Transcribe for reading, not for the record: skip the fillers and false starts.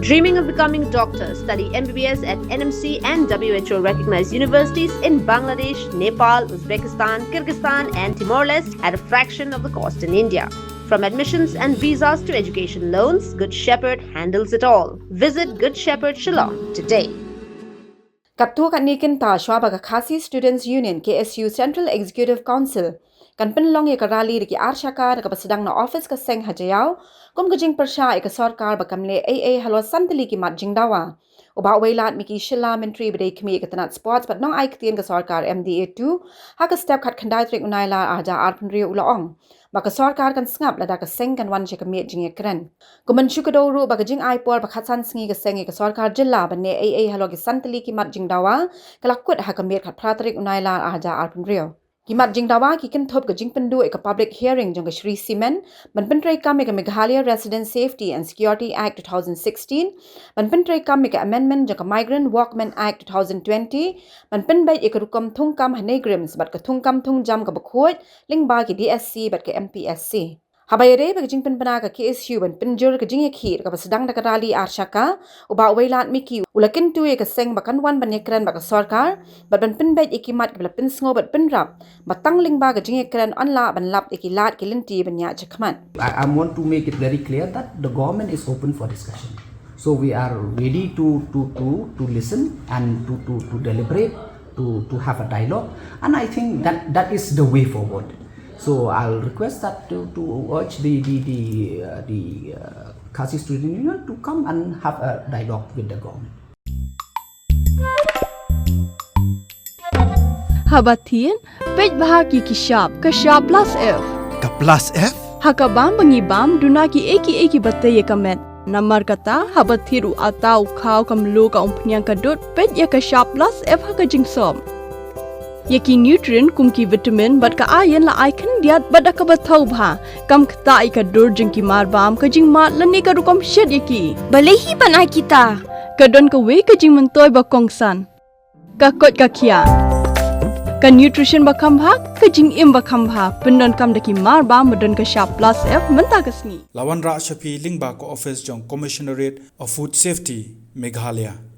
Dreaming of becoming doctor? Study MBBS at NMC and WHO recognized universities in Bangladesh, Nepal, Uzbekistan, Kyrgyzstan and Timor-Leste at a fraction of the cost in India. From admissions and visas to education loans, Good Shepherd handles it all. Visit Good Shepherd Shillong today. Kaptua Kanikin Ta Shwabaga Khasi Students Union KSU Central Executive Council kan penlong ya karali di arshaka ka pasedang na office ka seng hajayao kum gajing persha ka Sorkar bakamle AA halo santali ki mat jingdawa uba wailat miki Shilla mentri bidai kmi ka tanat sports but Nongaiktien ka Sorkar MDA-II ha ka step khat khandai trik unaila aja arpunri ulaong baka Sorkar kan Sngap Lada ka seng kan wan ka mi jing Ïakren kuman shukadoru baka jing aipor bakhatsan sngi ka seng ka Sorkar Jylla banne AA halo ki santali ki mat jingdawa kalakut ha ka mi khat pratrik unaila aja arpunri Kimat jingdawa ki Kyntu ka jingpendu ka public hearing jong ka Shri Simen ban pentrai kam ka Meghalaya Resident Safety and Security Act 2016 ban pentrai kam ka amendment jong ka Migrant Workmen Act 2020 ban penbai ka rukom thungkam hanegrims bat ka thungkam thungjam ka bakhoi lingba ki DSC bat ka MPSC Habayere ba jingpen pana ka KSU ban penjur ka jingyakhir ka pasedang da karali arshaka uba wailat miki ula Kyntu ka seng bakan wan ban Ïakren ba ka Sorkar bat ban penbai ikimat ka pensngo bat penrap batang lingba ka Ïakren anla ban lap ikilat kilinti ban ya chakman I want to make it very clear that the government is open for discussion. So we are ready to listen and to deliberate, to have a dialogue, and I think that is the way forward. So I'll request that to urge the KSU Student Union to come and have a dialogue with the government. Habatin, pej bahagi kishap, kashap plus F. Ka plus F? Hakabam bangibam dunaki eki batay kamet. Namar kata habathiru atau kau kamlu ka umpnyang kadut pej ya kashap plus F hakajing som. Yaki nutrient kumki vitamin bat ka iron la Ïakren diat bat ka bathau bha kam khta ka dur jingki marbam ka jing mat lani ka rukom shed yaki balehi banai kita ka don ka we ka jing mentoy ba kongsan ka kot ka khia ka nutrition ba khambha ka jing im ba khambha pendon kam daki marbam modon ka sharp plus F menta kasni Lawan Ra Shapi Lingba ko office jong Commissionerate of Food Safety Meghalaya